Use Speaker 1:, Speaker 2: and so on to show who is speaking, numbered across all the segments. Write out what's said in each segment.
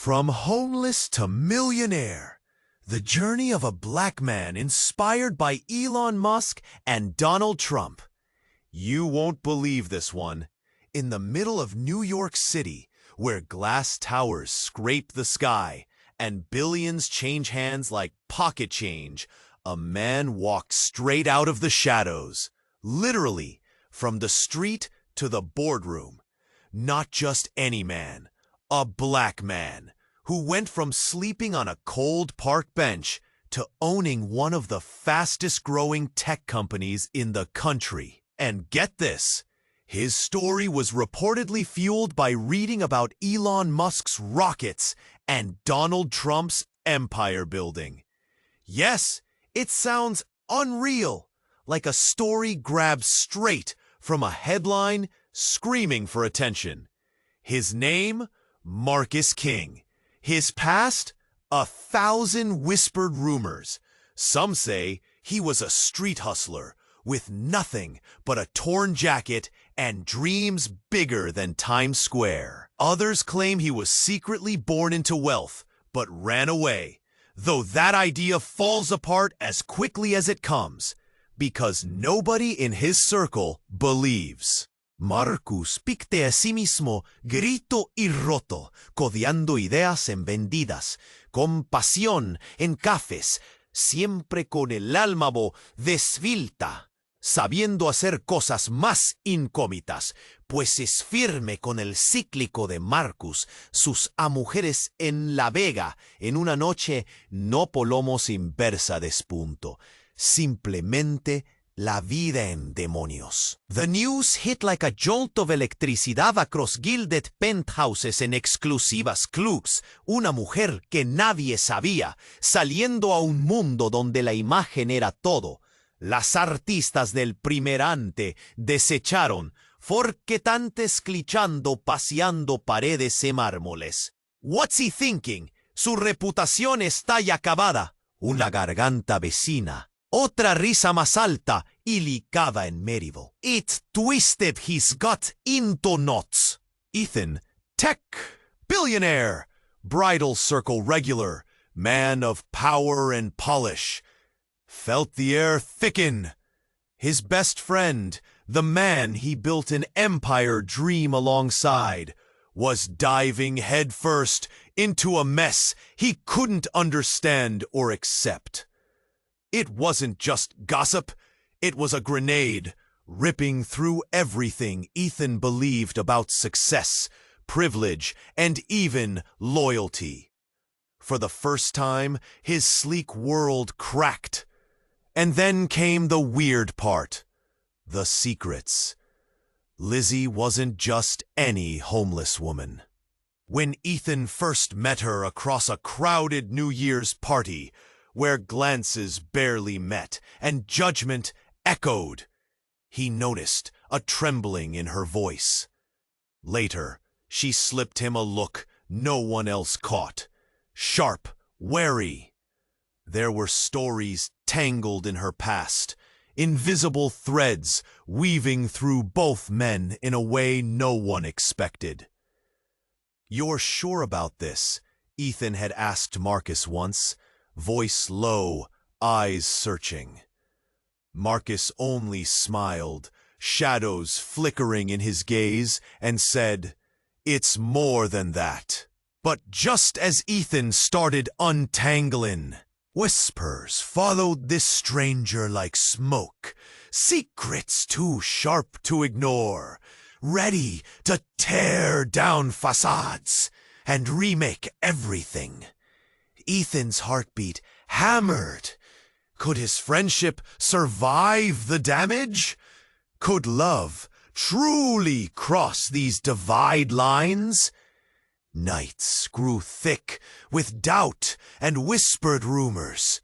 Speaker 1: From homeless to millionaire, the journey of a black man inspired by Elon Musk and Donald Trump. You won't believe this one. In the middle of New York City, where glass towers scrape the sky and billions change hands like pocket change, a man walked straight out of the shadows, literally from the street to the boardroom. Not just any man, a black man who went from sleeping on a cold park bench to owning one of the fastest growing tech companies in the country. And get this, his story was reportedly fueled by reading about Elon Musk's rockets and Donald Trump's empire building. Yes, it sounds unreal, like a story grabbed straight from a headline screaming for attention. His name, Marcus King. His past, 1,000 whispered rumors. Some say he was a street hustler with nothing but a torn jacket and dreams bigger than Times Square. Others claim he was secretly born into wealth, but ran away, though that idea falls apart as quickly as it comes, because nobody in his circle believes. Marcus picte a sí mismo, grito y roto, codiando ideas en vendidas, con pasión en cafés, siempre con el alma desvilta, sabiendo hacer cosas más incómitas, pues es firme con el cíclico de Marcus, sus a mujeres en La Vega, en una noche no polomos inversa despunto, simplemente la vida en demonios. The news hit like a jolt of electricidad across gilded penthouses en exclusivas clubs. Una mujer que nadie sabía, saliendo a un mundo donde la imagen era todo. Las artistas del primer ante desecharon, forquetantes clichando paseando paredes y mármoles. What's he thinking? Su reputación está ya acabada. Una garganta vecina. Otra risa más alta y licada en Maryville. It twisted his gut into knots. Ethan, tech, billionaire, bridal circle regular, man of power and polish, felt the air thicken. His best friend, the man he built an empire dream alongside, was diving headfirst into a mess he couldn't understand or accept. It wasn't just gossip, it was a grenade, ripping through everything Ethan believed about success, privilege, and even loyalty. For the first time, his sleek world cracked. And then came the weird part, the secrets. Lizzie wasn't just any homeless woman. When Ethan first met her across a crowded New Year's party, where glances barely met and judgment echoed, he noticed a trembling in her voice. Later, she slipped him a look no one else caught, sharp, wary. There were stories tangled in her past, invisible threads weaving through both men in a way no one expected. "You're sure about this?" Ethan had asked Marcus once, voice low, eyes searching. Marcus only smiled, shadows flickering in his gaze, and said, "It's more than that." But just as Ethan started untangling, whispers followed this stranger like smoke, secrets too sharp to ignore, ready to tear down facades and remake everything. Ethan's heartbeat hammered. Could his friendship survive the damage? Could love truly cross these divide lines? Nights grew thick with doubt and whispered rumors.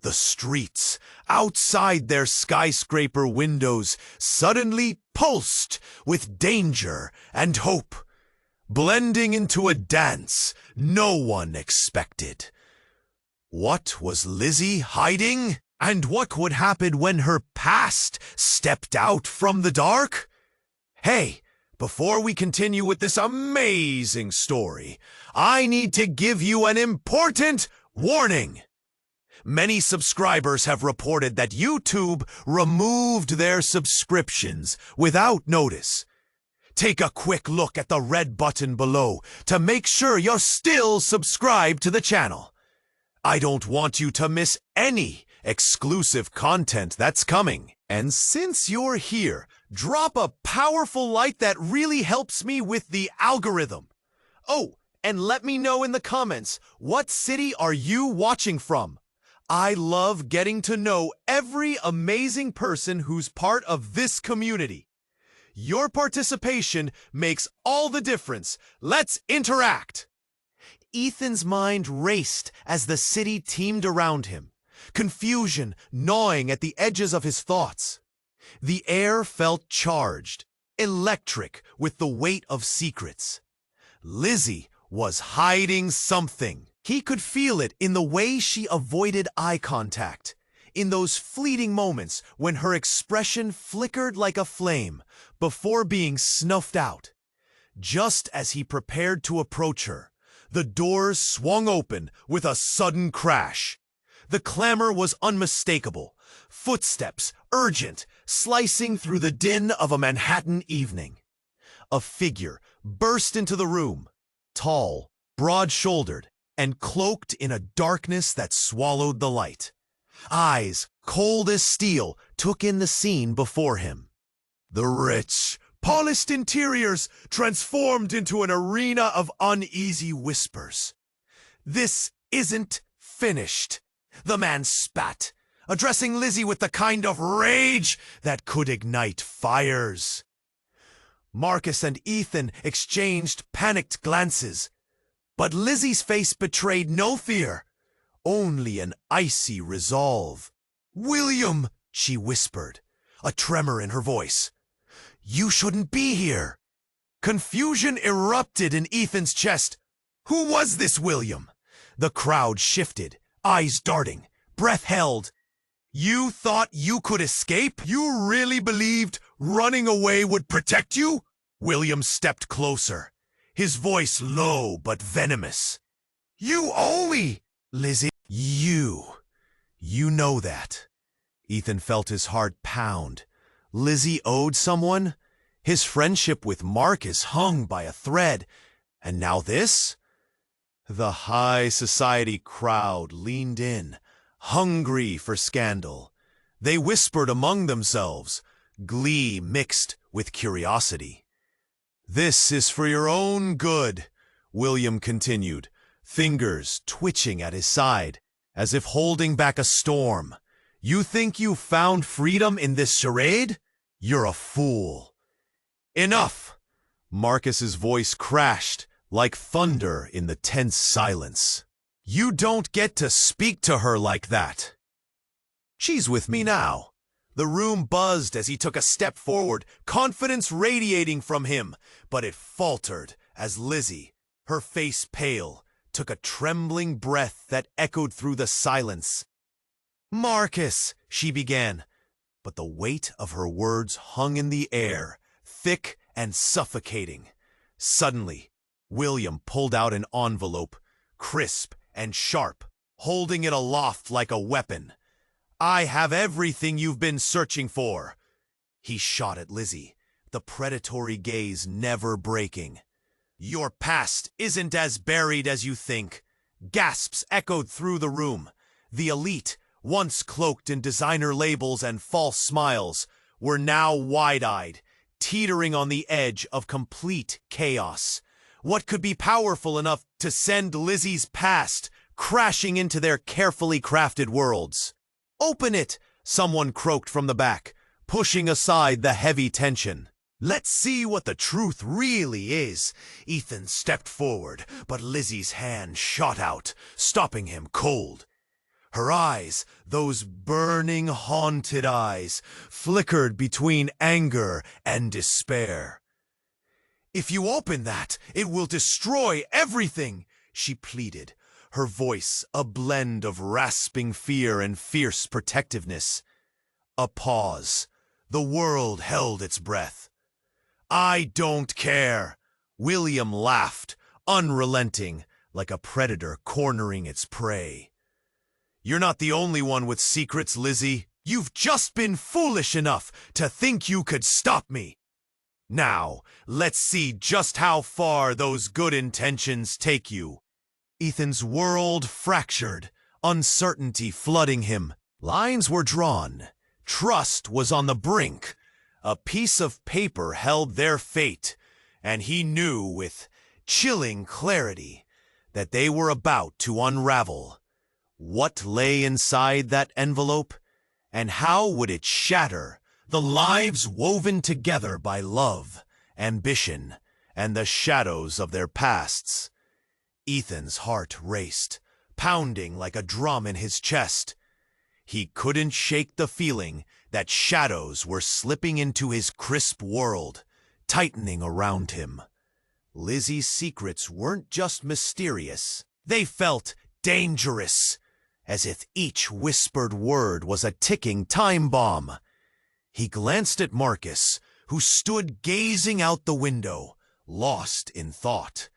Speaker 1: The streets outside their skyscraper windows suddenly pulsed with danger and hope, blending into a dance no one expected. What was Lizzie hiding? And what would happen when her past stepped out from the dark? Hey, Before we continue with this amazing story, I need to give you an important warning. Many subscribers have reported that YouTube removed their subscriptions without notice. Take a quick look at the red button below to make sure you're still subscribed to the channel. I don't want you to miss any exclusive content that's coming. And since you're here, drop a powerful like that really helps me with the algorithm. Oh, and let me know in the comments, what city are you watching from? I love getting to know every amazing person who's part of this community. Your participation makes all the difference. Let's interact. Ethan's mind raced as the city teemed around him, confusion gnawing at the edges of his thoughts. The air felt charged, electric with the weight of secrets. Lizzie was hiding something. He could feel it in the way she avoided eye contact, in those fleeting moments when her expression flickered like a flame before being snuffed out. Just as he prepared to approach her, the doors swung open with a sudden crash. The clamor was unmistakable, footsteps urgent, slicing through the din of a Manhattan evening. A figure burst into the room, tall, broad-shouldered, and cloaked in a darkness that swallowed the light. Eyes, cold as steel, took in the scene before him. The rich, polished interiors transformed into an arena of uneasy whispers. "This isn't finished," the man spat, addressing Lizzie with the kind of rage that could ignite fires. Marcus and Ethan exchanged panicked glances, but Lizzie's face betrayed no fear, only an icy resolve. "William," she whispered, a tremor in her voice, "you shouldn't be here." Confusion erupted in Ethan's chest. Who was this William? The crowd shifted, eyes darting, breath held. "You thought you could escape? You really believed running away would protect you?" William stepped closer, his voice low but venomous. "You owe me, Lizzie." You know that. Ethan felt his heart pound. Lizzie owed someone? His friendship with Marcus hung by a thread. And now this? The high society crowd leaned in, hungry for scandal. They whispered among themselves, glee mixed with curiosity. "This is for your own good," William continued, fingers twitching at his side, as if holding back a storm. "You think you found freedom in this charade? You're a fool." "Enough!" Marcus's voice crashed like thunder in the tense silence. "You don't get to speak to her like that." "She's with me now." The room buzzed as he took a step forward, confidence radiating from him, but it faltered as Lizzie, her face pale, took a trembling breath that echoed through the silence. "Marcus," she began, but the weight of her words hung in the air, thick and suffocating. Suddenly, William pulled out an envelope, crisp and sharp, holding it aloft like a weapon. "I have everything you've been searching for." He shot at Lizzie, the predatory gaze never breaking. "Your past isn't as buried as you think." Gasps echoed through the room. The elite, once cloaked in designer labels and false smiles, were now wide-eyed, teetering on the edge of complete chaos. What could be powerful enough to send Lizzie's past crashing into their carefully crafted worlds? "Open it," someone croaked from the back, pushing aside the heavy tension. "Let's see what the truth really is." Ethan stepped forward, but Lizzie's hand shot out, stopping him cold. Her eyes, those burning, haunted eyes, flickered between anger and despair. "If you open that, it will destroy everything," she pleaded, her voice a blend of rasping fear and fierce protectiveness. A pause. The world held its breath. I don't care. William laughed, unrelenting, like a predator cornering its prey. You're not the only one with secrets, Lizzie. You've just been foolish enough to think you could stop me. Now, let's see just how far those good intentions take you. Ethan's world fractured, uncertainty flooding him. Lines were drawn. Trust was on the brink. A piece of paper held their fate, and he knew with chilling clarity that they were about to unravel. What lay inside that envelope, and how would it shatter the lives woven together by love, ambition, and the shadows of their pasts? Ethan's heart raced, pounding like a drum in his chest. He couldn't shake the feeling that shadows were slipping into his crisp world, tightening around him. Lizzie's secrets weren't just mysterious. They felt dangerous, as if each whispered word was a ticking time bomb. He glanced at Marcus, who stood gazing out the window, lost in thought.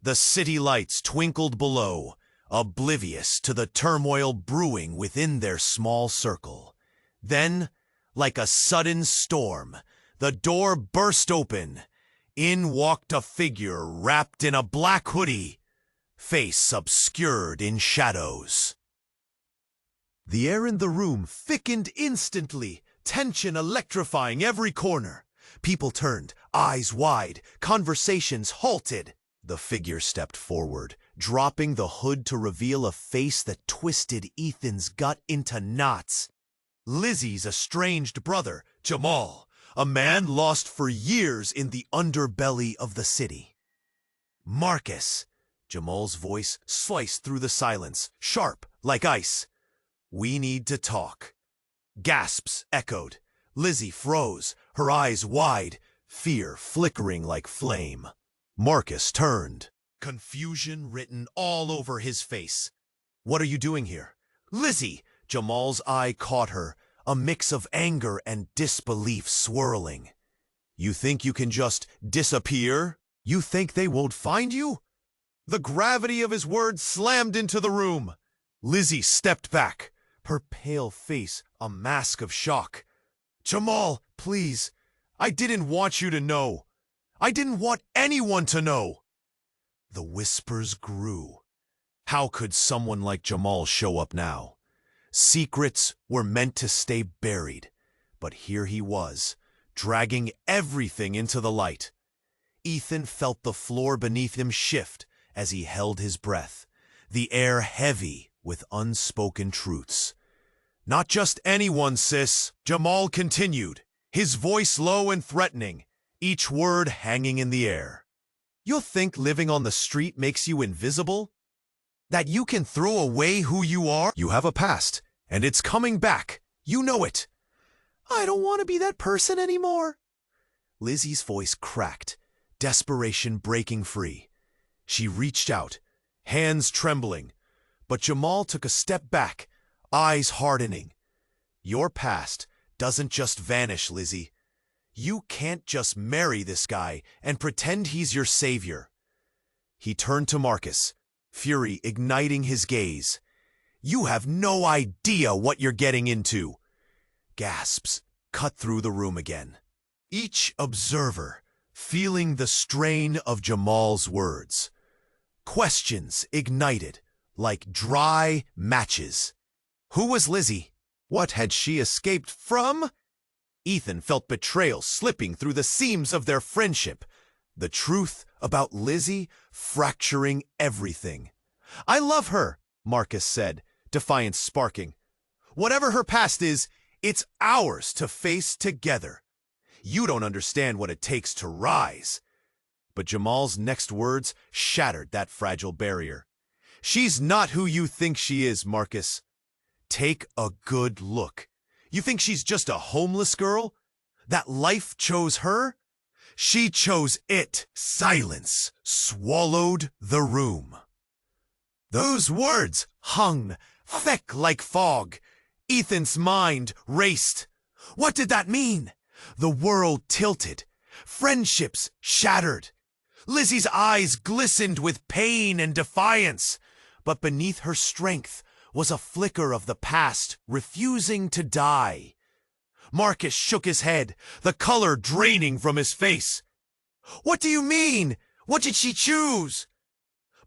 Speaker 1: The city lights twinkled below, oblivious to the turmoil brewing within their small circle. Then, like a sudden storm, the door burst open. In walked a figure wrapped in a black hoodie, face obscured in shadows. The air in the room thickened instantly, tension electrifying every corner. People turned, eyes wide, conversations halted. The figure stepped forward, dropping the hood to reveal a face that twisted Ethan's gut into knots. Lizzie's estranged brother, Jamal, a man lost for years in the underbelly of the city. Marcus, Jamal's voice sliced through the silence, sharp like ice. We need to talk. Gasps echoed. Lizzie froze, her eyes wide, fear flickering like flame. Marcus turned, confusion written all over his face. What are you doing here? Lizzie! Jamal's eye caught her, a mix of anger and disbelief swirling. You think you can just disappear? You think they won't find you? The gravity of his words slammed into the room. Lizzie stepped back, her pale face a mask of shock. Jamal, please, I didn't want you to know. I didn't want anyone to know. The whispers grew. How could someone like Jamal show up now? Secrets were meant to stay buried, but here he was, dragging everything into the light. Ethan felt the floor beneath him shift as he held his breath, the air heavy with unspoken truths. Not just anyone, sis, Jamal continued, his voice low and threatening, each word hanging in the air. You'll think living on the street makes you invisible? That you can throw away who you are? You have a past, and it's coming back. You know it. I don't want to be that person anymore. Lizzie's voice cracked, desperation breaking free. She reached out, hands trembling, but Jamal took a step back, eyes hardening. Your past doesn't just vanish, Lizzie. You can't just marry this guy and pretend he's your savior. He turned to Marcus, fury igniting his gaze. You have no idea what you're getting into. Gasps cut through the room again. Each observer feeling the strain of Jamal's words. Questions ignited like dry matches. Who was Lizzie? What had she escaped from? Ethan felt betrayal slipping through the seams of their friendship. The truth about Lizzie fracturing everything. I love her, Marcus said, defiance sparking. Whatever her past is, it's ours to face together. You don't understand what it takes to rise. But Jamal's next words shattered that fragile barrier. She's not who you think she is, Marcus. Take a good look. You think she's just a homeless girl? That life chose her? She chose it. Silence swallowed the room. Those words hung thick like fog. Ethan's mind raced. What did that mean? The world tilted. Friendships shattered. Lizzie's eyes glistened with pain and defiance, but beneath her strength was a flicker of the past refusing to die. Marcus shook his head, the color draining from his face. "What do you mean? What did she choose?"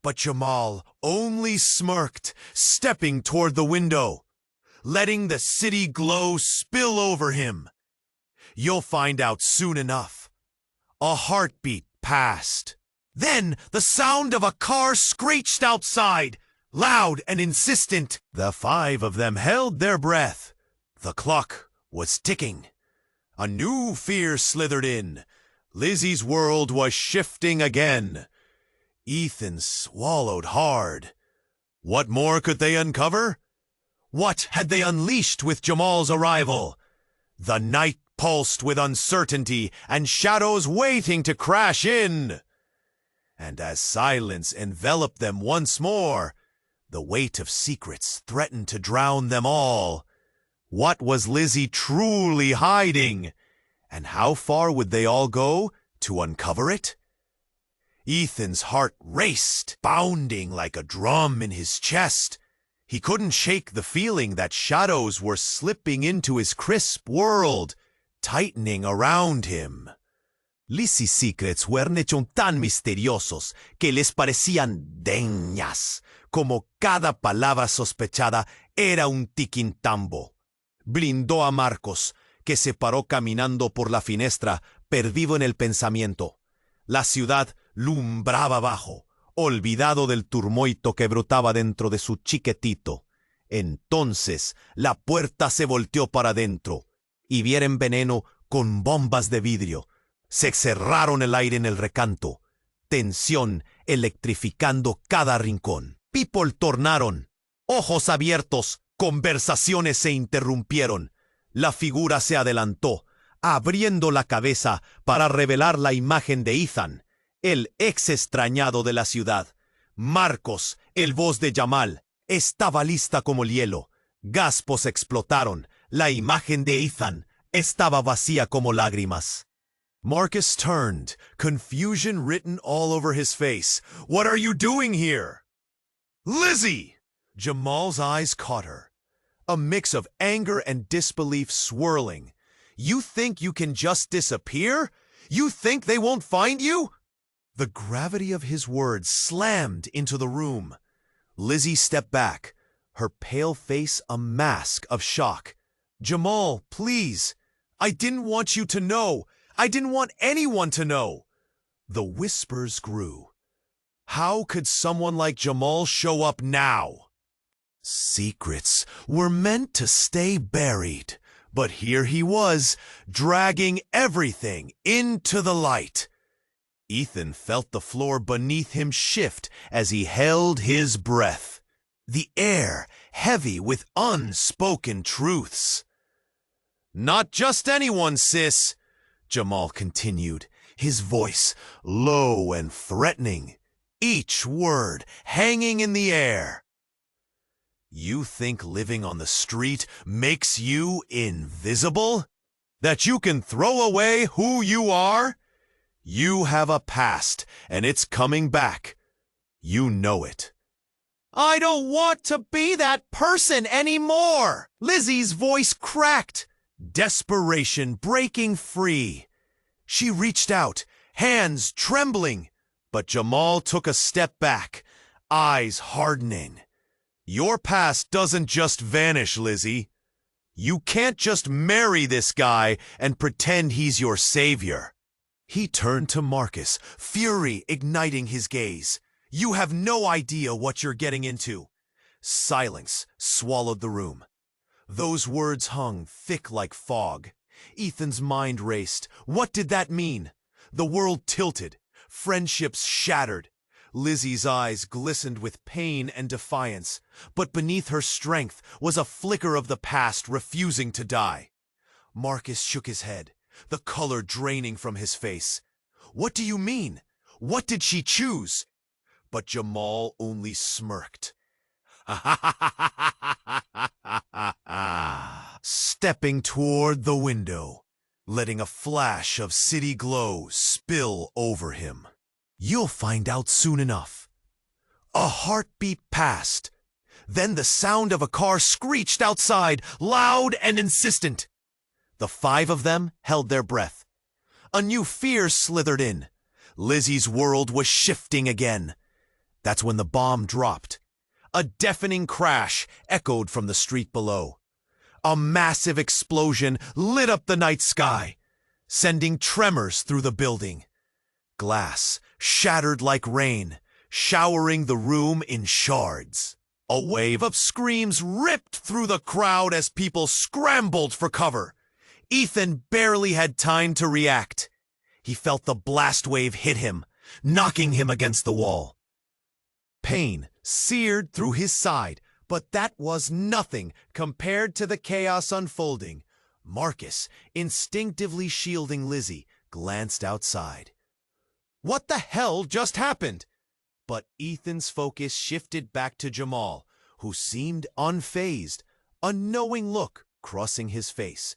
Speaker 1: But Jamal only smirked, stepping toward the window, letting the city glow spill over him. "You'll find out soon enough." A heartbeat passed. Then the sound of a car screeched outside, loud and insistent. The five of them held their breath. The clock was ticking. A new fear slithered in. Lizzie's world was shifting again. Ethan swallowed hard. What more could they uncover? What had they unleashed with Jamal's arrival? The night pulsed with uncertainty and shadows waiting to crash in. And as silence enveloped them once more, the weight of secrets threatened to drown them all. What was Lizzie truly hiding? And how far would they all go to uncover it? Ethan's heart raced, bounding like a drum in his chest. He couldn't shake the feeling that shadows were slipping into his crisp world, tightening around him. Lizzie's secrets fueron hechos tan misteriosos que les parecían deñas, como cada palabra sospechada era un tiquintambo. Blindó a Marcos, que se paró caminando por la finestra, perdido en el pensamiento. La ciudad lumbraba abajo, olvidado del turmoito que brotaba dentro de su chiquetito. Entonces la puerta se volteó para adentro, y vieron veneno con bombas de vidrio. Se cerraron el aire en el recanto, tensión electrificando cada rincón. People tornaron, ojos abiertos, conversaciones se interrumpieron. La figura se adelantó, abriendo la cabeza para revelar la imagen de Ethan, el ex extrañado de la ciudad. Marcos, el voz de Jamal, estaba lista como el hielo. Gaspos explotaron. La imagen de Ethan estaba vacía como lágrimas. Marcus turned, confusion written all over his face. "What are you doing here?" "Lizzie!" Jamal's eyes caught her, a mix of anger and disbelief swirling. "You think you can just disappear? You think they won't find you?" The gravity of his words slammed into the room. Lizzie stepped back, her pale face a mask of shock. "Jamal, please. I didn't want you to know. I didn't want anyone to know." The whispers grew. How could someone like Jamal show up now? Secrets were meant to stay buried, but here he was, dragging everything into the light. Ethan felt the floor beneath him shift as he held his breath, the air heavy with unspoken truths. "Not just anyone, sis," Jamal continued, his voice low and threatening, each word hanging in the air. "You think living on the street makes you invisible? That you can throw away who you are? You have a past, and it's coming back. You know it." "I don't want to be that person anymore!" Lizzie's voice cracked, desperation breaking free. She reached out, hands trembling, but Jamal took a step back, eyes hardening. "Your past doesn't just vanish, Lizzie. You can't just marry this guy and pretend he's your savior." He turned to Marcus, fury igniting his gaze. "You have no idea what you're getting into." Silence swallowed the room. Those words hung thick like fog. Ethan's mind raced. What did that mean? The world tilted. Friendships shattered. Lizzie's eyes glistened with pain and defiance, but beneath her strength was a flicker of the past refusing to die. Marcus shook his head, the color draining from his face. "What do you mean? What did she choose?" But Jamal only smirked. Stepping toward the window. letting a flash of city glow spill over him. You'll find out soon enough. A heartbeat passed. Then the sound of a car screeched outside, loud and insistent. The five of them held their breath. A new fear slithered in. Lizzie's world was shifting again. That's when the bomb dropped. A deafening crash echoed from the street below. A massive explosion lit up the night sky, sending tremors through the building. Glass shattered like rain, showering the room in shards. A wave of screams ripped through the crowd as people scrambled for cover. Ethan barely had time to react. He felt the blast wave hit him, knocking him against the wall. Pain seared through his side, but that was nothing compared to the chaos unfolding. Marcus, instinctively shielding Lizzie, glanced outside. What the hell just happened? But Ethan's focus shifted back to Jamal, who seemed unfazed, a knowing look crossing his face.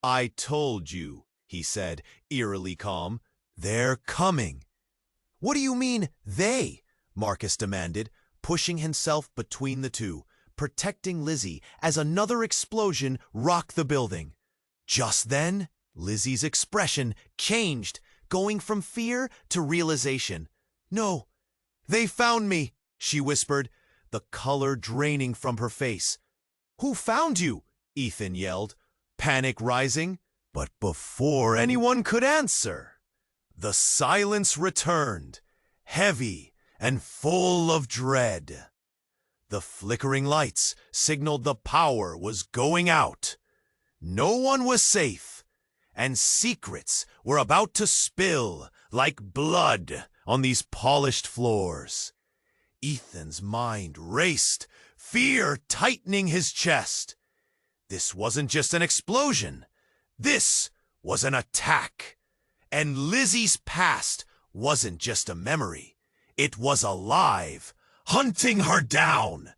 Speaker 1: I told you, he said, eerily calm. They're coming. What do you mean, they? Marcus demanded, pushing himself between the two, protecting Lizzie as another explosion rocked the building. Just then, Lizzie's expression changed, going from fear to realization. No, they found me, she whispered, the color draining from her face. Who found you? Ethan yelled, panic rising. But before anyone could answer, the silence returned, heavy and full of dread. The flickering lights signaled the power was going out. No one was safe, and secrets were about to spill like blood on these polished floors. Ethan's mind raced, fear tightening his chest. This wasn't just an explosion. This was an attack. And Lizzie's past wasn't just a memory. It was alive, hunting her down.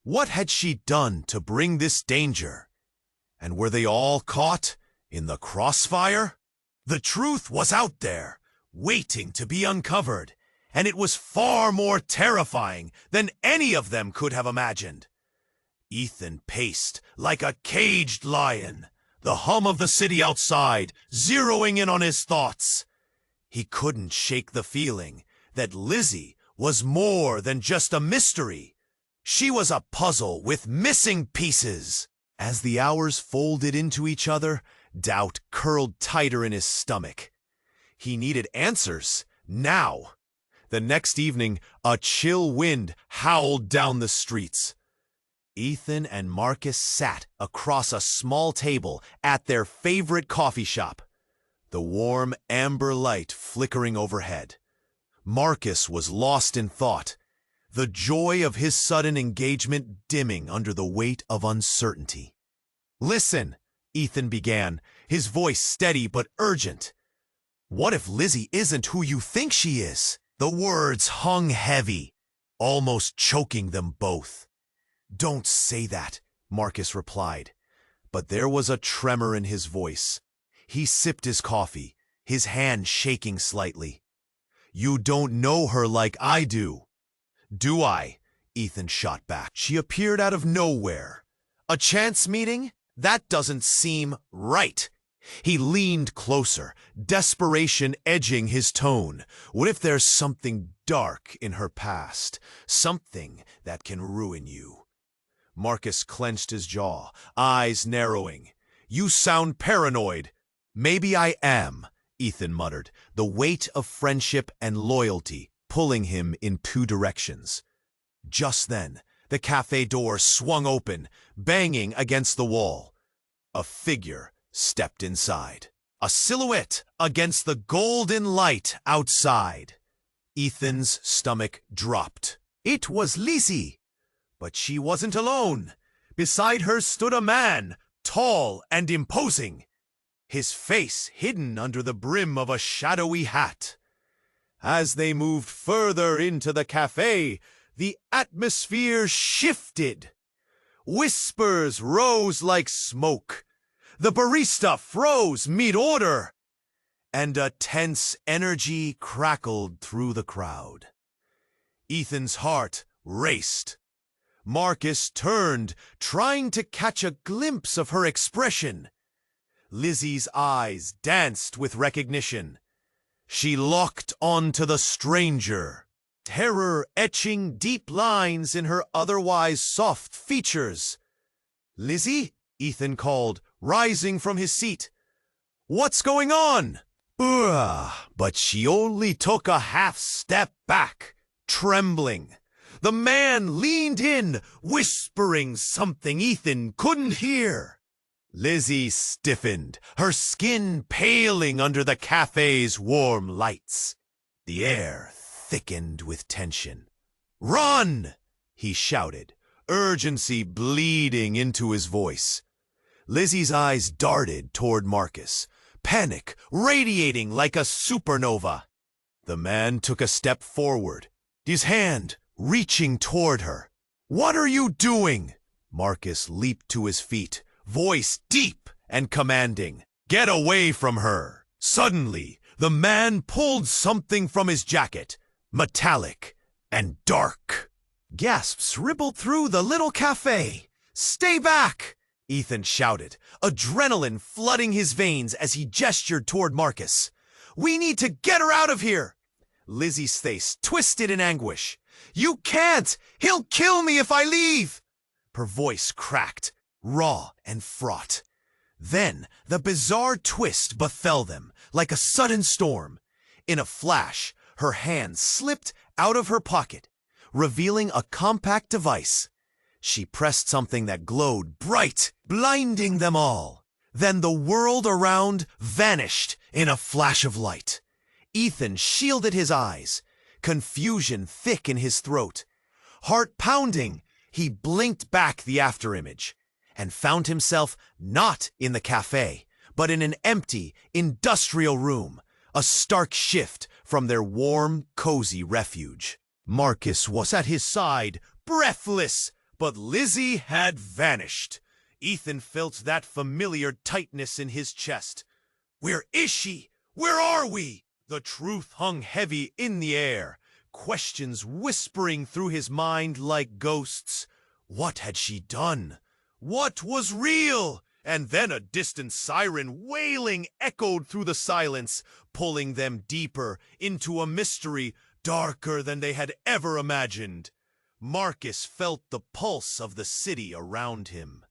Speaker 1: What had she done to bring this danger? And were they all caught in the crossfire? The truth was out there, waiting to be uncovered, and it was far more terrifying than any of them could have imagined. Ethan paced like a caged lion, the hum of the city outside zeroing in on his thoughts. He couldn't shake the feeling that Lizzie was more than just a mystery. She was a puzzle with missing pieces. As the hours folded into each other, doubt curled tighter in his stomach. He needed answers, now. The next evening, a chill wind howled down the streets. Ethan and Marcus sat across a small table at their favorite coffee shop, the warm amber light flickering overhead. Marcus was lost in thought, the joy of his sudden engagement dimming under the weight of uncertainty. Listen, Ethan began, his voice steady but urgent. What if Lizzie isn't who you think she is? The words hung heavy, almost choking them both. Don't say that, Marcus replied, but there was a tremor in his voice. He sipped his coffee, his hand shaking slightly. You don't know her like I do. Do I? Ethan shot back. She appeared out of nowhere. A chance meeting? That doesn't seem right. He leaned closer, desperation edging his tone. What if there's something dark in her past? Something that can ruin you? Marcus clenched his jaw, eyes narrowing. You sound paranoid. Maybe I am, Ethan muttered, the weight of friendship and loyalty pulling him in two directions. Just then, the cafe door swung open, banging against the wall. A figure stepped inside, a silhouette against the golden light outside. Ethan's stomach dropped. It was Lizzie. But she wasn't alone. Beside her stood a man, tall and imposing, his face hidden under the brim of a shadowy hat. As they moved further into the cafe, the atmosphere shifted. Whispers rose like smoke. The barista froze mid-order, and a tense energy crackled through the crowd. Ethan's heart raced. Marcus turned, trying to catch a glimpse of her expression. Lizzie's eyes danced with recognition. She locked onto the stranger, terror etching deep lines in her otherwise soft features. "Lizzie?" Ethan called, rising from his seat. "What's going on?" But she only took a half step back, trembling. The man leaned in, whispering something Ethan couldn't hear. Lizzie stiffened, her skin paling under the cafe's warm lights. The air thickened with tension. "Run!" he shouted, urgency bleeding into his voice. Lizzie's eyes darted toward Marcus, panic radiating like a supernova. The man took a step forward, his hand reaching toward her. "What are you doing?" Marcus leaped to his feet, voice deep and commanding. "Get away from her!" Suddenly, the man pulled something from his jacket, metallic and dark. Gasps rippled through the little cafe. "Stay back!" Ethan shouted, adrenaline flooding his veins as he gestured toward Marcus. "We need to get her out of here!" Lizzie's face twisted in anguish. "You can't! He'll kill me if I leave!" Her voice cracked, raw and fraught. Then the bizarre twist befell them, like a sudden storm. In a flash, her hand slipped out of her pocket, revealing a compact device. She pressed something that glowed bright, blinding them all. Then the world around vanished in a flash of light. Ethan shielded his eyes, confusion thick in his throat. Heart pounding, he blinked back the afterimage and found himself not in the cafe, but in an empty, industrial room, a stark shift from their warm, cozy refuge. Marcus was at his side, breathless, but Lizzie had vanished. Ethan felt that familiar tightness in his chest. Where is she? Where are we? The truth hung heavy in the air, questions whispering through his mind like ghosts. What had she done? What was real? And then a distant siren wailing echoed through the silence, pulling them deeper into a mystery darker than they had ever imagined. Marcus felt the pulse of the city around him.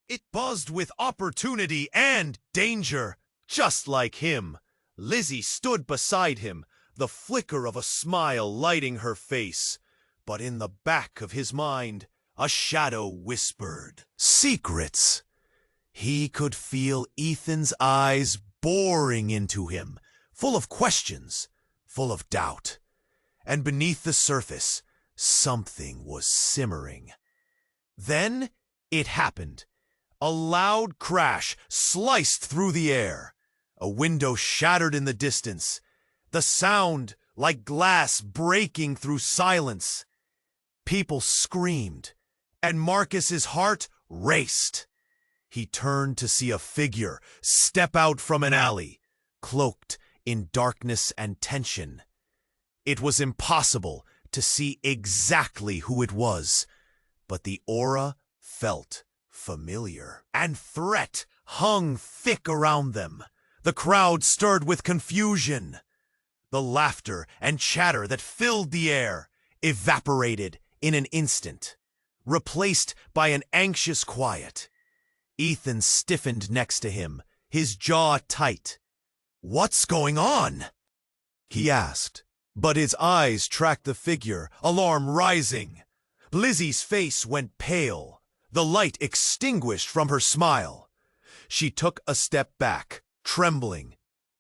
Speaker 1: It buzzed with opportunity and danger, just like him. Lizzie stood beside him, the flicker of a smile lighting her face. But in the back of his mind, a shadow whispered, "Secrets." He could feel Ethan's eyes boring into him, full of questions, full of doubt. And beneath the surface, something was simmering. Then it happened. A loud crash sliced through the air. A window shattered in the distance. The sound like glass breaking through silence. People screamed, and Marcus's heart raced. He turned to see a figure step out from an alley, cloaked in darkness and tension. It was impossible to see exactly who it was, but the aura felt familiar, and threat hung thick around them. The crowd stirred with confusion. The laughter and chatter that filled the air evaporated in an instant, replaced by an anxious quiet. Ethan stiffened next to him, his jaw tight. "What's going on?" he asked, but his eyes tracked the figure, alarm rising. Lizzie's face went pale, the light extinguished from her smile. She took a step back, trembling.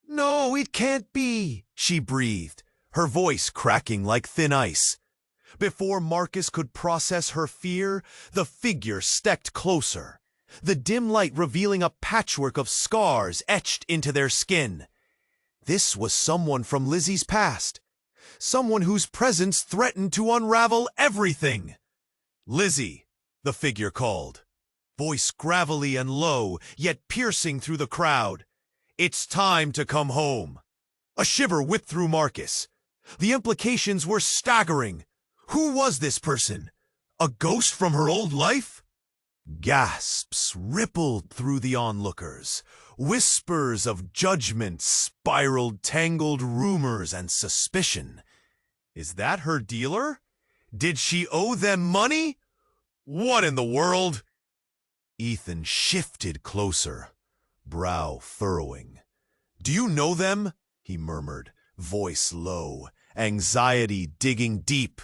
Speaker 1: "No, it can't be," she breathed, her voice cracking like thin ice. Before Marcus could process her fear, the figure stepped closer, the dim light revealing a patchwork of scars etched into their skin. This was someone from Lizzie's past, someone whose presence threatened to unravel everything. "Lizzie," the figure called. voice gravelly and low, yet piercing through the crowd. "It's time to come home." A shiver whipped through Marcus. The implications were staggering. Who was this person? A ghost from her old life? Gasps rippled through the onlookers. Whispers of judgment spiraled, tangled rumors and suspicion. Is that her dealer? Did she owe them money? What in the world? Ethan shifted closer, brow furrowing. "Do you know them?" he murmured, voice low, anxiety digging deep.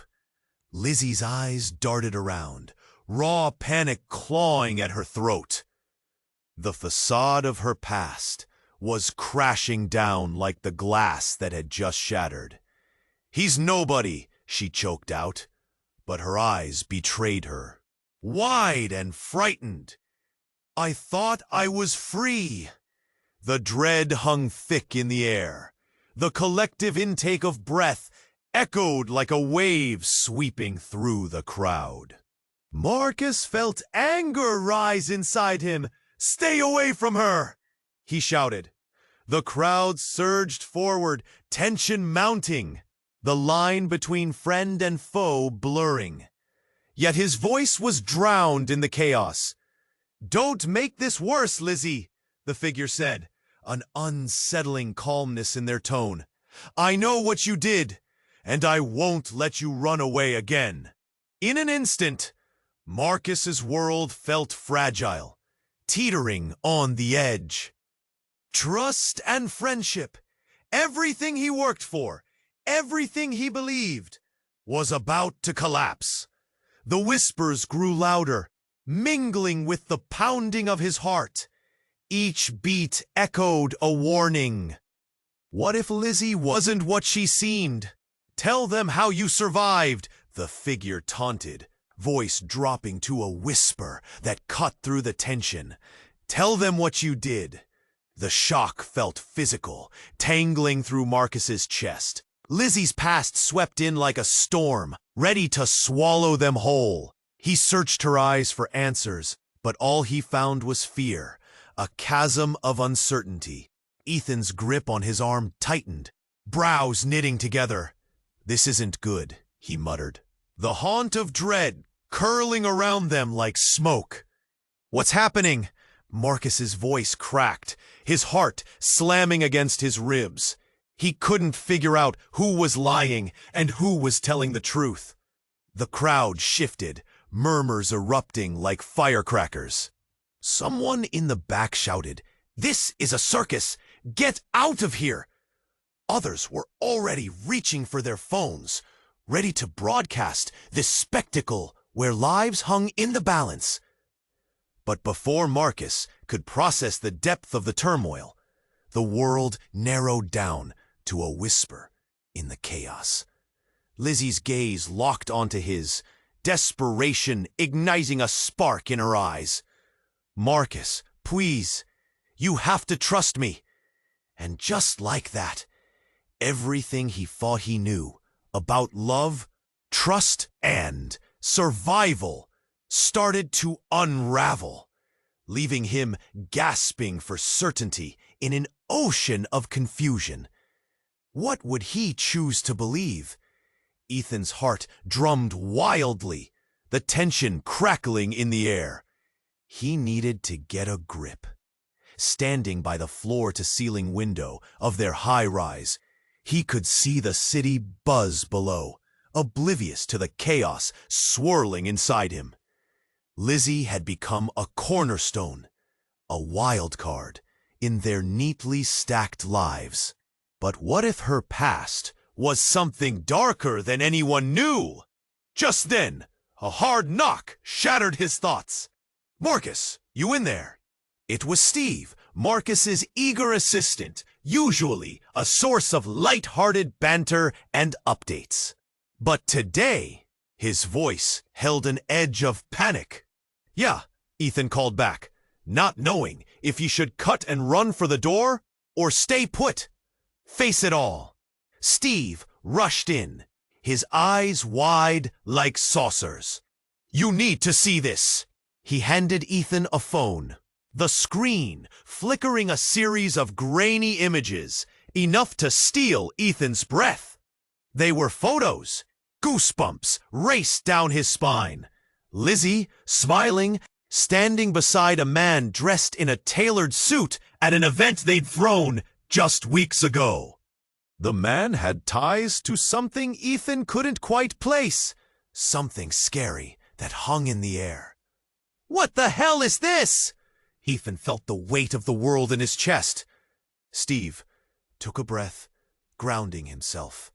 Speaker 1: Lizzie's eyes darted around, raw panic clawing at her throat. The facade of her past was crashing down like the glass that had just shattered. "He's nobody," she choked out, but her eyes betrayed her, wide and frightened. "I thought I was free." The dread hung thick in the air. The collective intake of breath echoed like a wave sweeping through the crowd. Marcus felt anger rise inside him. "Stay away from her!" he shouted. The crowd surged forward, tension mounting, the line between friend and foe blurring. Yet his voice was drowned in the chaos. "Don't make this worse, Lizzie," the figure said, an unsettling calmness in their tone. "I know what you did, and I won't let you run away again." In an instant, Marcus's world felt fragile, teetering on the edge. Trust and friendship, everything he worked for, everything he believed, was about to collapse. The whispers grew louder, mingling with the pounding of his heart. Each beat echoed a warning. What if Lizzie wasn't what she seemed? "Tell them how you survived," the figure taunted, voice dropping to a whisper that cut through the tension. "Tell them what you did." The shock felt physical, tangling through Marcus's chest. Lizzie's past swept in like a storm, ready to swallow them whole. He searched her eyes for answers, but all he found was fear, a chasm of uncertainty. Ethan's grip on his arm tightened, brows knitting together. "This isn't good," he muttered. The haunt of dread curling around them like smoke. "What's happening?" Marcus's voice cracked, his heart slamming against his ribs. He couldn't figure out who was lying and who was telling the truth. The crowd shifted, murmurs erupting like firecrackers. Someone in the back shouted, "This is a circus! Get out of here!" Others were already reaching for their phones, ready to broadcast this spectacle where lives hung in the balance. But before Marcus could process the depth of the turmoil, the world narrowed down to a whisper in the chaos. Lizzie's gaze locked onto his, desperation igniting a spark in her eyes. "Marcus, please, you have to trust me." And just like that, everything he thought he knew about love, trust, and survival started to unravel, leaving him gasping for certainty in an ocean of confusion. What would he choose to believe? Ethan's heart drummed wildly, the tension crackling in the air. He needed to get a grip. Standing by the floor-to-ceiling window of their high-rise, he could see the city buzz below, oblivious to the chaos swirling inside him. Lizzie had become a cornerstone, a wild card in their neatly stacked lives. But what if her past was something darker than anyone knew? Just then, a hard knock shattered his thoughts. "Marcus, you in there?" It was Steve, Marcus's eager assistant, usually a source of light-hearted banter and updates. But today, his voice held an edge of panic. "Yeah," Ethan called back, not knowing if he should cut and run for the door or stay put. Face it all. Steve rushed in, his eyes wide like saucers. "You need to see this," He handed Ethan a phone. The screen flickering a series of grainy images, enough to steal Ethan's breath. They were photos. Goosebumps raced down his spine. Lizzie, smiling, standing beside a man dressed in a tailored suit at an event they'd thrown just weeks ago. The man had ties to something Ethan couldn't quite place, something scary that hung in the air. What the hell is this? Ethan felt the weight of the world in his chest. Steve took a breath, grounding himself.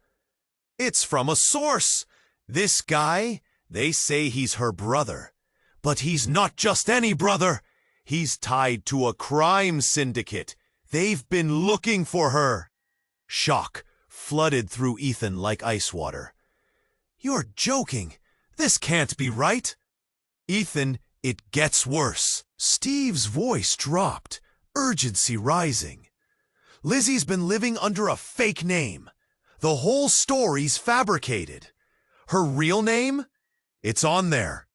Speaker 1: It's from a source. This guy, they say he's her brother. But he's not just any brother. He's tied to a crime syndicate. They've been looking for her. Shock flooded through Ethan like ice water. You're joking. This can't be right. Ethan, it gets worse. Steve's voice dropped, urgency rising. Lizzie's been living under a fake name. The whole story's fabricated. Her real name? It's on there.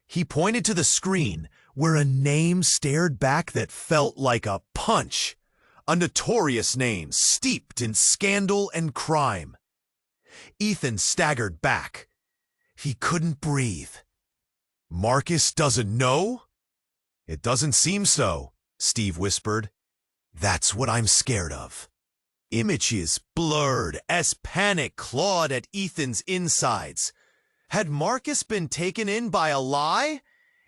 Speaker 1: He pointed to the screen where a name stared back that felt like a punch. A notorious name steeped in scandal and crime. Ethan staggered back. He couldn't breathe. Marcus doesn't know? It doesn't seem so, Steve whispered. That's what I'm scared of. Images blurred as panic clawed at Ethan's insides. Had Marcus been taken in by a lie?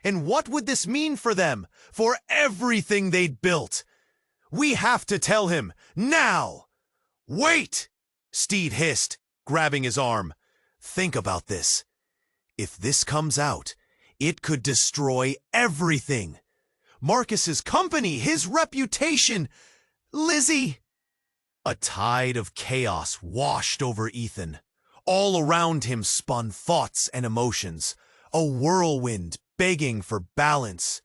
Speaker 1: And what would this mean for them, for everything they'd built? We have to tell him, now! Wait! Steve hissed, grabbing his arm. Think about this. If this comes out, it could destroy everything. Marcus's company, his reputation, Lizzie. A tide of chaos washed over Ethan. All around him spun thoughts and emotions, a whirlwind begging for balance.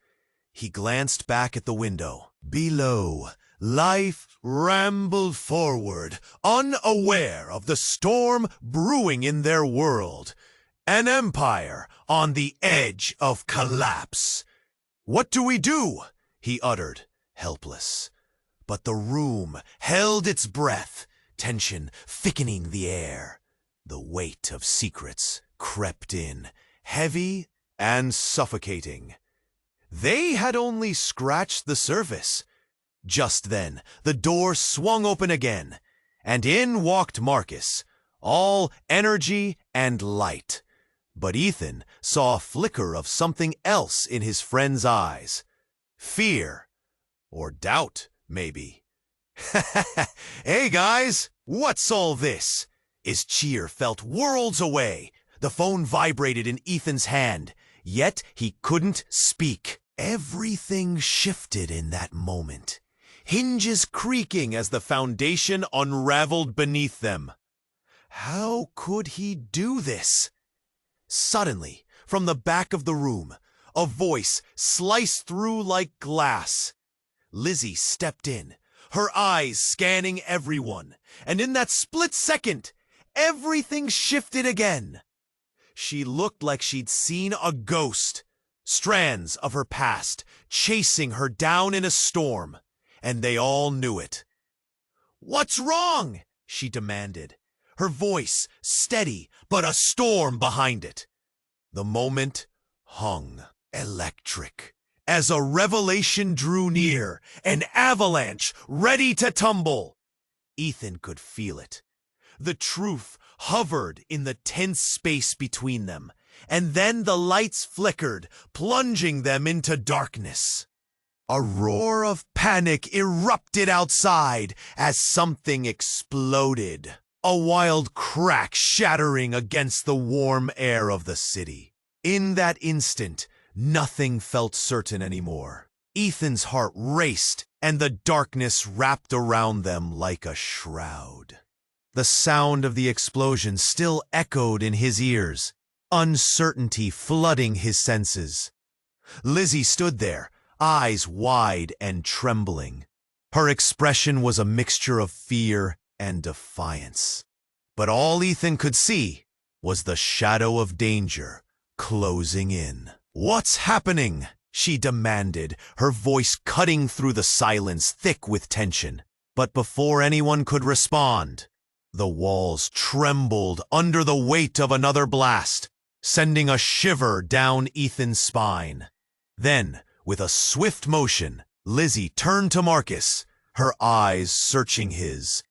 Speaker 1: He glanced back at the window. Below, life rambled forward, unaware of the storm brewing in their world. An empire on the edge of collapse. What do we do? He uttered, helpless. But the room held its breath, tension thickening the air. The weight of secrets crept in, heavy and suffocating. They had only scratched the surface. Just then, the door swung open again, and in walked Marcus, all energy and light. But Ethan saw a flicker of something else in his friend's eyes. Fear. Or doubt, maybe. Hey guys, what's all this? His cheer felt worlds away. The phone vibrated in Ethan's hand, yet he couldn't speak. Everything shifted in that moment, hinges creaking as the foundation unraveled beneath them. How could he do this? Suddenly, from the back of the room, a voice sliced through like glass. Lizzie stepped in, her eyes scanning everyone, and in that split second, everything shifted again. She looked like she'd seen a ghost, strands of her past chasing her down in a storm, and they all knew it. "What's wrong?" she demanded, her voice steady but a storm behind it. The moment hung electric as a revelation drew near, an avalanche ready to tumble. Ethan could feel it. The truth hovered in the tense space between them, and then the lights flickered, plunging them into darkness. A roar of panic erupted outside as something exploded, a wild crack shattering against the warm air of the city. In that instant, nothing felt certain anymore. Ethan's heart raced, and the darkness wrapped around them like a shroud. The sound of the explosion still echoed in his ears, uncertainty flooding his senses. Lizzie stood there, eyes wide and trembling. Her expression was a mixture of fear and defiance. But all Ethan could see was the shadow of danger closing in. "What's happening?" she demanded, her voice cutting through the silence thick with tension. But before anyone could respond, the walls trembled under the weight of another blast, sending a shiver down Ethan's spine. Then, with a swift motion, Lizzie turned to Marcus, her eyes searching his.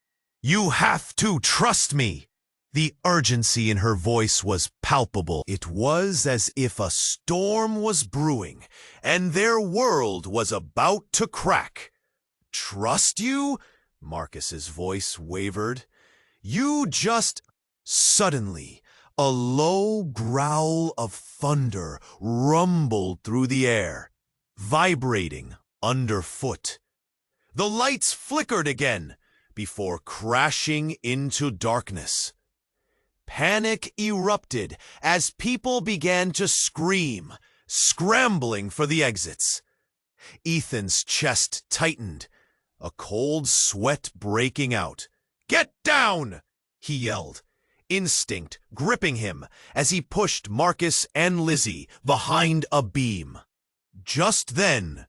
Speaker 1: "You have to trust me." The urgency in her voice was palpable. It was as if a storm was brewing, and their world was about to crack. "Trust you?" Marcus's voice wavered. "You just—" Suddenly, a low growl of thunder rumbled through the air, vibrating underfoot. The lights flickered again before crashing into darkness. Panic erupted as people began to scream, scrambling for the exits. Ethan's chest tightened, a cold sweat breaking out. "Get down!" he yelled, instinct gripping him as he pushed Marcus and Lizzie behind a beam. Just then,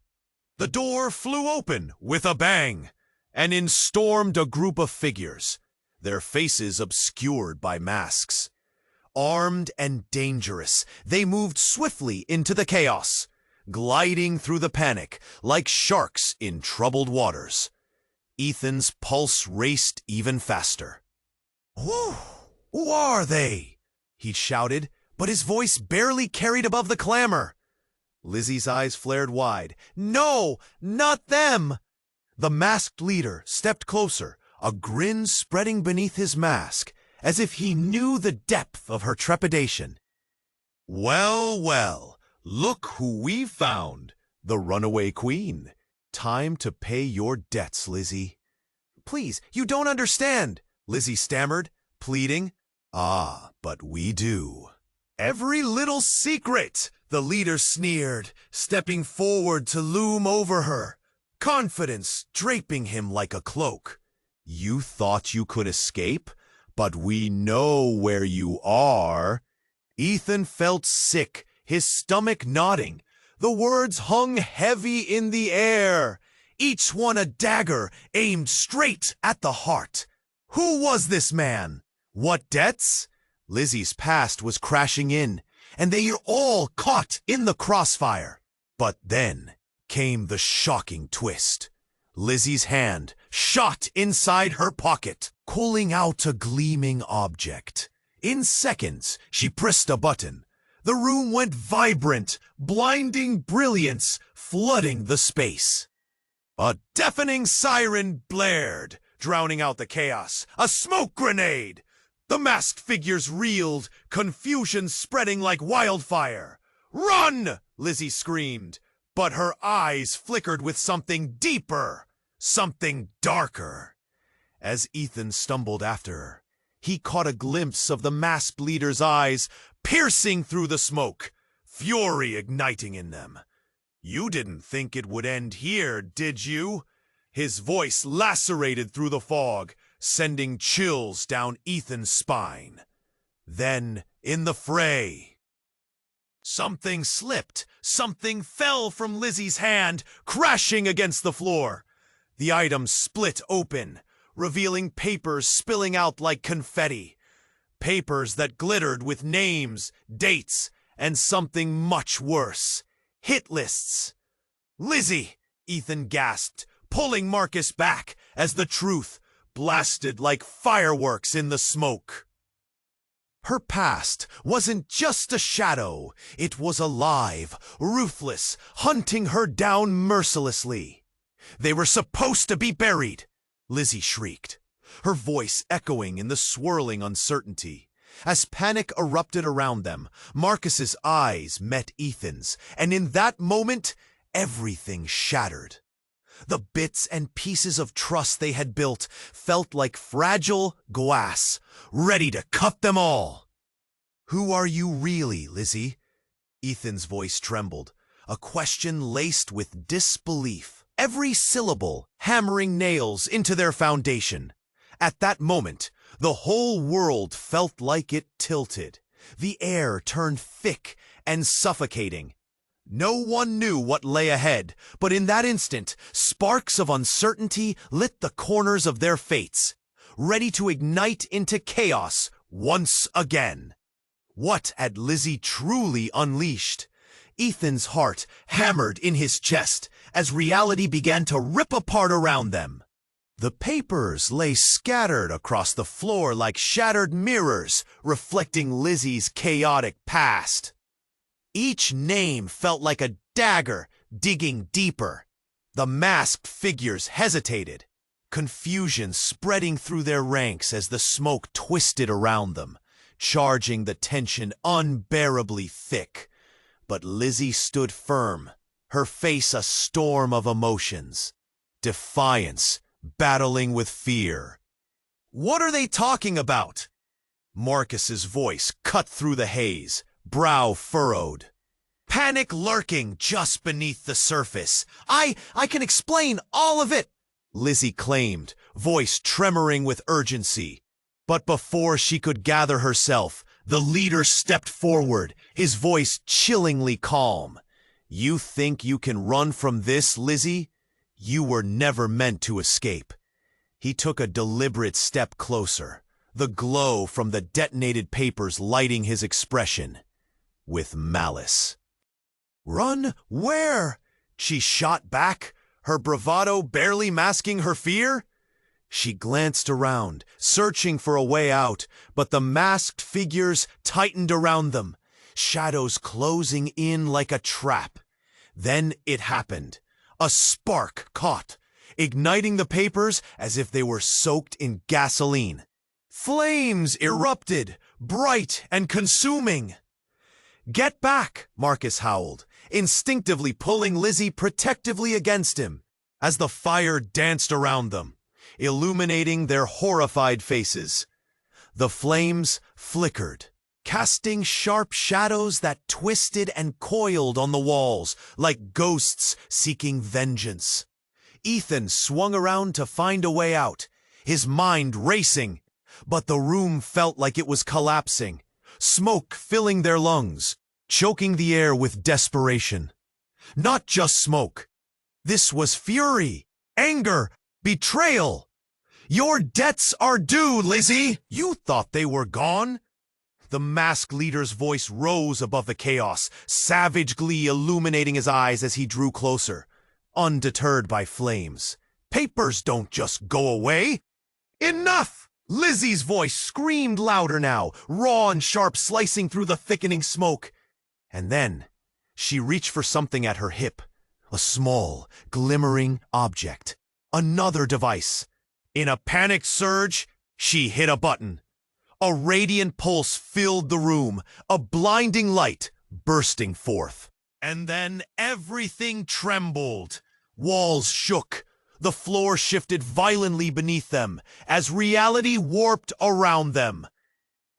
Speaker 1: the door flew open with a bang, and in stormed a group of figures, their faces obscured by masks. Armed and dangerous, they moved swiftly into the chaos, gliding through the panic like sharks in troubled waters. Ethan's pulse raced even faster. Who are they?" he shouted, but his voice barely carried above the clamor. Lizzie's eyes flared wide. "No, not them!" The masked leader stepped closer, a grin spreading beneath his mask, as if he knew the depth of her trepidation. "Well, well, look who we found, the runaway queen. Time to pay your debts, Lizzie." "Please, you don't understand," Lizzie stammered, pleading. "Ah, but we do." "Every little secret," the leader sneered, stepping forward to loom over her, confidence draping him like a cloak. "You thought you could escape, but we know where you are." Ethan felt sick, his stomach knotting. The words hung heavy in the air, each one a dagger aimed straight at the heart. Who was this man? What debts? Lizzie's past was crashing in, and they were all caught in the crossfire. But then came the shocking twist. Lizzie's hand shot inside her pocket, pulling out a gleaming object. In seconds, she pressed a button. The room went vibrant, blinding brilliance flooding the space. A deafening siren blared, drowning out the chaos. A smoke grenade! The masked figures reeled, confusion spreading like wildfire. "Run!" Lizzie screamed, but her eyes flickered with something deeper, something darker. As Ethan stumbled after her, he caught a glimpse of the masked leader's eyes piercing through the smoke, fury igniting in them. "You didn't think it would end here, did you?" His voice lacerated through the fog, sending chills down Ethan's spine. Then, in the fray, something slipped, something fell from Lizzie's hand, crashing against the floor. The item split open, revealing papers spilling out like confetti. Papers that glittered with names, dates, and something much worse. Hit lists. "Lizzie!" Ethan gasped, pulling Marcus back as the truth blasted like fireworks in the smoke. Her past wasn't just a shadow. It was alive, ruthless, hunting her down mercilessly. "They were supposed to be buried!" Lizzie shrieked, her voice echoing in the swirling uncertainty. As panic erupted around them, Marcus's eyes met Ethan's, and in that moment, everything shattered. The bits and pieces of trust they had built felt like fragile glass, ready to cut them all. "Who are you really, Lizzie?" Ethan's voice trembled, a question laced with disbelief, every syllable hammering nails into their foundation. At that moment, the whole world felt like it tilted. The air turned thick and suffocating. No one knew what lay ahead, but in that instant, sparks of uncertainty lit the corners of their fates, ready to ignite into chaos once again. What had Lizzie truly unleashed? Ethan's heart hammered in his chest as reality began to rip apart around them. The papers lay scattered across the floor like shattered mirrors, reflecting Lizzie's chaotic past. Each name felt like a dagger digging deeper. The masked figures hesitated, confusion spreading through their ranks as the smoke twisted around them, charging the tension unbearably thick. But Lizzie stood firm, her face a storm of emotions. Defiance, battling with fear. "What are they talking about?" Marcus's voice cut through the haze, brow furrowed. "Panic lurking just beneath the surface. I can explain all of it," Lizzie claimed, voice tremoring with urgency. But before she could gather herself, the leader stepped forward, his voice chillingly calm. "You think you can run from this, Lizzie? You were never meant to escape." He took a deliberate step closer, the glow from the detonated papers lighting his expression with malice. "Run where?" she shot back, her bravado barely masking her fear. She glanced around, searching for a way out, but the masked figures tightened around them, shadows closing in like a trap. Then it happened. A spark caught, igniting the papers as if they were soaked in gasoline. Flames erupted, bright and consuming. "Get back!" Marcus howled, instinctively pulling Lizzie protectively against him, as the fire danced around them, illuminating their horrified faces. The flames flickered, casting sharp shadows that twisted and coiled on the walls like ghosts seeking vengeance. Ethan swung around to find a way out, his mind racing, but the room felt like it was collapsing, smoke filling their lungs, choking the air with desperation. Not just smoke. This was fury, anger, betrayal. "Your debts are due, Lizzie! You thought they were gone?" The masked leader's voice rose above the chaos, savage glee illuminating his eyes as he drew closer, undeterred by flames. "Papers don't just go away." "Enough!" Lizzie's voice screamed louder now, raw and sharp, slicing through the thickening smoke. And then she reached for something at her hip, a small, glimmering object, another device. In a panicked surge, she hit a button. A radiant pulse filled the room, a blinding light bursting forth. And then everything trembled. Walls shook. The floor shifted violently beneath them as reality warped around them.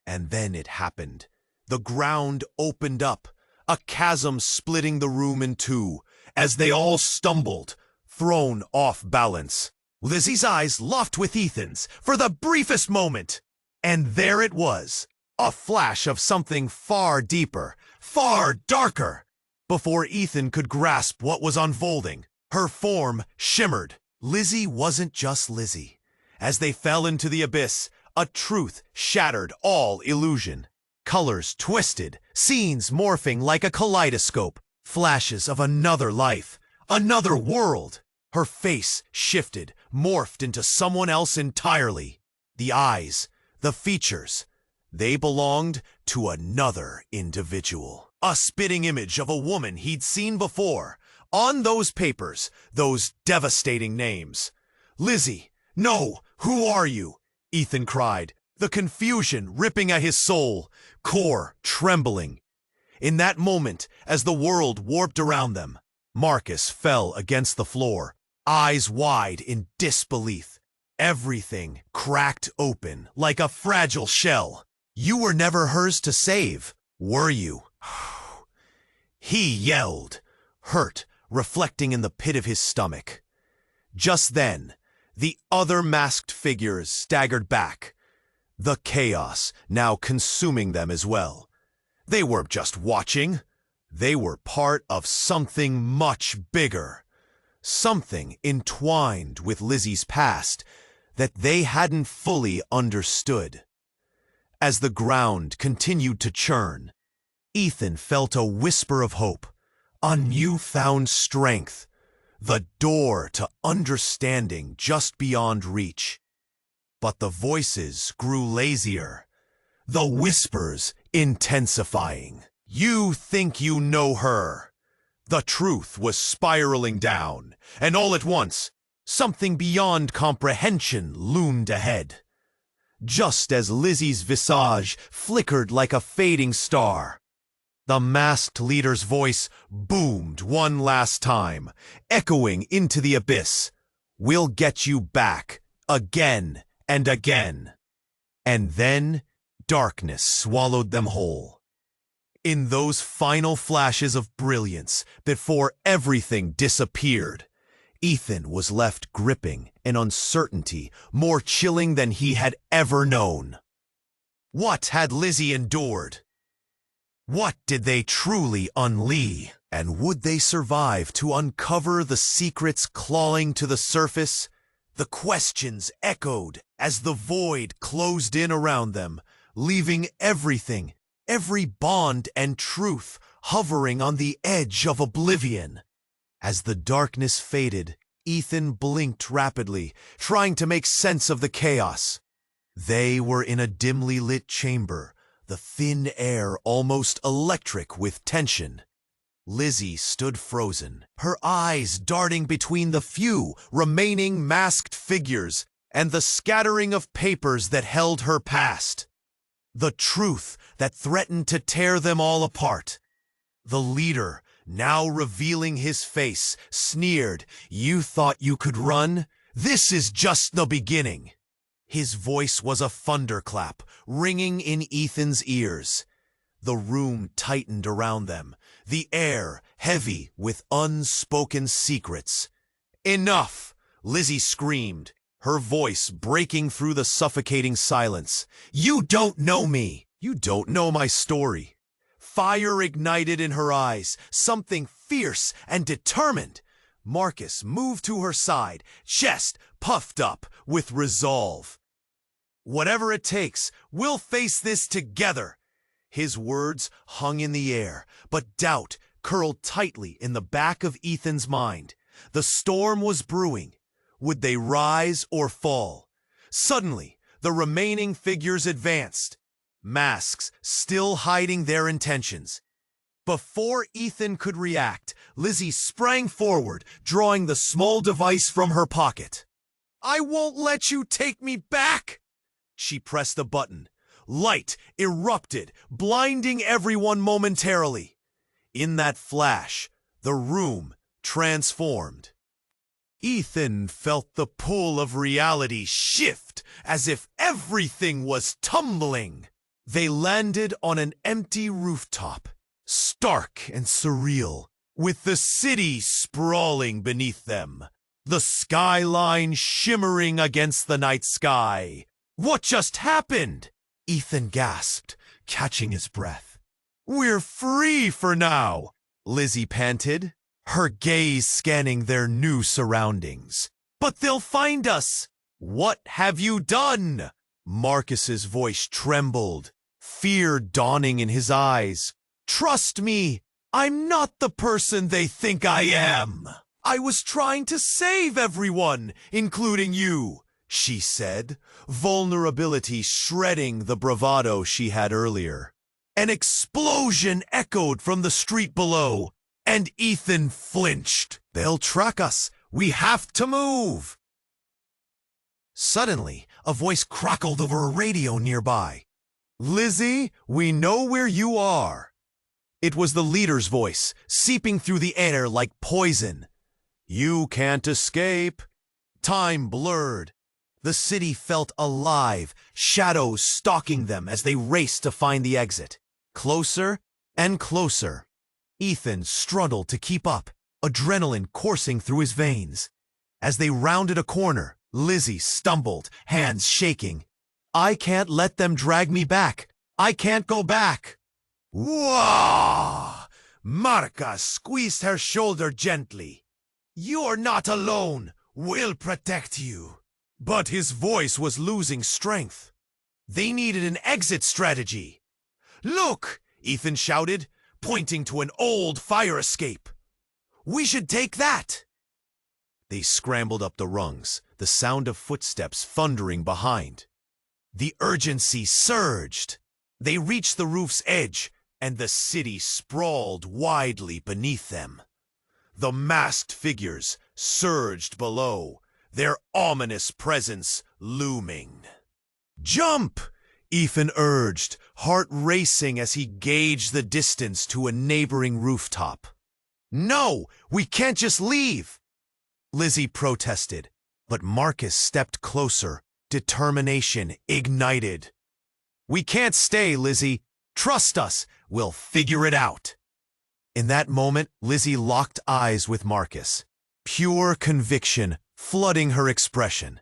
Speaker 1: And then it happened. The ground opened up, a chasm splitting the room in two, as they all stumbled, thrown off balance. Lizzie's eyes locked with Ethan's for the briefest moment. And there it was, a flash of something far deeper, far darker. Before Ethan could grasp what was unfolding, her form shimmered. Lizzie wasn't just Lizzie. As they fell into the abyss, a truth shattered all illusion. Colors twisted, scenes morphing like a kaleidoscope, flashes of another life, another world. Her face shifted, morphed into someone else entirely. The eyes, the features, they belonged to another individual. A spitting image of a woman he'd seen before. On those papers, those devastating names. "Lizzie, no, who are you?" Ethan cried, the confusion ripping at his soul, core trembling. In that moment, as the world warped around them, Marcus fell against the floor, eyes wide in disbelief. Everything cracked open like a fragile shell. "You were never hers to save, were you?" He yelled, hurt, reflecting in the pit of his stomach. Just then, the other masked figures staggered back, the chaos now consuming them as well. They weren't just watching, They were part of something much bigger. Something entwined with Lizzie's past that they hadn't fully understood. As the ground continued to churn, Ethan felt a whisper of hope, a newfound strength, the door to understanding just beyond reach. But the voices grew lazier, the whispers intensifying. You think you know her. The truth was spiraling down, and all at once, something beyond comprehension loomed ahead. Just as Lizzie's visage flickered like a fading star, the masked leader's voice boomed one last time, echoing into the abyss. We'll get you back, again and again. And then darkness swallowed them whole. In those final flashes of brilliance before everything disappeared, Ethan was left gripping an uncertainty more chilling than he had ever known. What had Lizzie endured? What did they truly unleash? And would they survive to uncover the secrets clawing to the surface? The questions echoed as the void closed in around them, leaving everything, every bond and truth hovering on the edge of oblivion. As the darkness faded, Ethan blinked rapidly, trying to make sense of the chaos. They were in a dimly lit chamber, the thin air almost electric with tension. Lizzie stood frozen, her eyes darting between the few remaining masked figures and the scattering of papers that held her past. The truth that threatened to tear them all apart. The leader, now revealing his face, sneered, "You thought you could run? This is just the beginning." His voice was a thunderclap, ringing in Ethan's ears. The room tightened around them, the air heavy with unspoken secrets. "Enough!" Lizzie screamed, her voice breaking through the suffocating silence. "You don't know me. You don't know my story." Fire ignited in her eyes, something fierce and determined. Marcus moved to her side, chest puffed up with resolve. "Whatever it takes, we'll face this together." His words hung in the air, but doubt curled tightly in the back of Ethan's mind. The storm was brewing. Would they rise or fall? Suddenly, the remaining figures advanced, masks still hiding their intentions. Before Ethan could react, Lizzie sprang forward, drawing the small device from her pocket. "I won't let you take me back!" She pressed the button. Light erupted, blinding everyone momentarily. In that flash, the room transformed. Ethan felt the pull of reality shift, as if everything was tumbling. They landed on an empty rooftop, stark and surreal, with the city sprawling beneath them, the skyline shimmering against the night sky. "What just happened?" Ethan gasped, catching his breath. "We're free for now," Lizzie panted, her gaze scanning their new surroundings. "But they'll find us." "What have you done?" Marcus's voice trembled, fear dawning in his eyes. "Trust me, I'm not the person they think I am. I was trying to save everyone, including you," she said, vulnerability shredding the bravado she had earlier. An explosion echoed from the street below, and Ethan flinched. "They'll track us. We have to move." Suddenly, a voice crackled over a radio nearby. "Lizzie, we know where you are." It was the leader's voice, seeping through the air like poison. "You can't escape." Time blurred. The city felt alive, shadows stalking them as they raced to find the exit. Closer and closer. Ethan struggled to keep up, adrenaline coursing through his veins. As they rounded a corner, Lizzie stumbled, hands shaking. "I can't let them drag me back. I can't go back." "Whoa!" Marca squeezed her shoulder gently. "You're not alone. We'll protect you." But his voice was losing strength. They needed an exit strategy. "Look!" Ethan shouted, pointing to an old fire escape. "We should take that!" They scrambled up the rungs, the sound of footsteps thundering behind. The urgency surged. They reached the roof's edge, and the city sprawled widely beneath them. The masked figures surged below, their ominous presence looming. "Jump!" Ethan urged, heart racing as he gauged the distance to a neighboring rooftop. "No, we can't just leave!" Lizzie protested, but Marcus stepped closer, determination ignited. "We can't stay, Lizzie. Trust us. We'll figure it out." In that moment, Lizzie locked eyes with Marcus, pure conviction flooding her expression.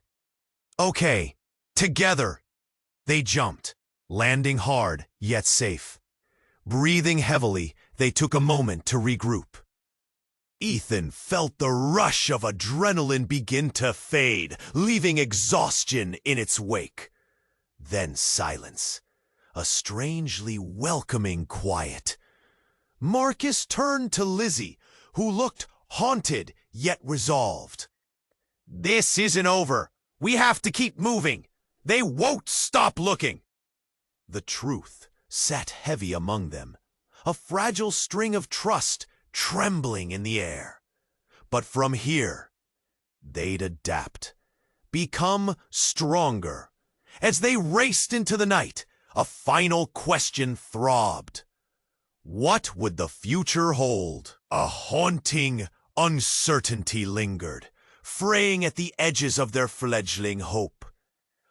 Speaker 1: "Okay, together." They jumped, landing hard yet safe. Breathing heavily, they took a moment to regroup. Ethan felt the rush of adrenaline begin to fade, leaving exhaustion in its wake. Then silence, a strangely welcoming quiet. Marcus turned to Lizzie, who looked haunted yet resolved. "This isn't over. We have to keep moving. They won't stop looking." The truth sat heavy among them, a fragile string of trust trembling in the air. But from here, they'd adapt, become stronger. As they raced into the night, a final question throbbed. What would the future hold? A haunting uncertainty lingered, fraying at the edges of their fledgling hope.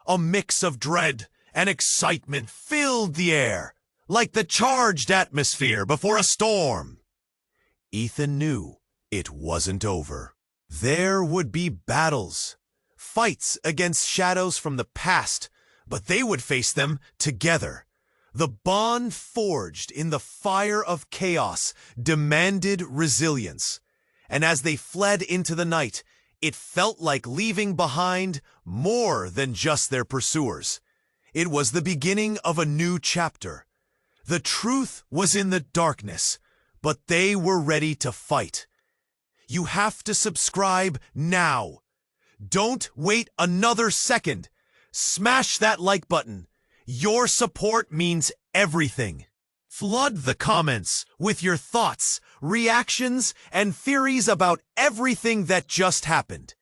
Speaker 1: A mix of dread and excitement filled the air, like the charged atmosphere before a storm. Ethan knew it wasn't over. There would be battles, fights against shadows from the past, but they would face them together. The bond forged in the fire of chaos demanded resilience, and as they fled into the night, it felt like leaving behind more than just their pursuers. It was the beginning of a new chapter. The truth was in the darkness, but they were ready to fight. You have to subscribe now. Don't wait another second. Smash that like button. Your support means everything. Flood the comments with your thoughts, reactions, and theories about everything that just happened.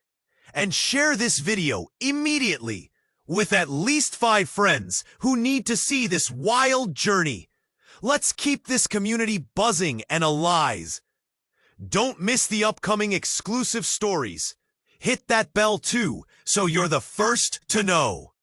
Speaker 1: And share this video immediately with at least 5 friends who need to see this wild journey. Let's keep this community buzzing and alive. Don't miss the upcoming exclusive stories. Hit that bell too, so you're the first to know.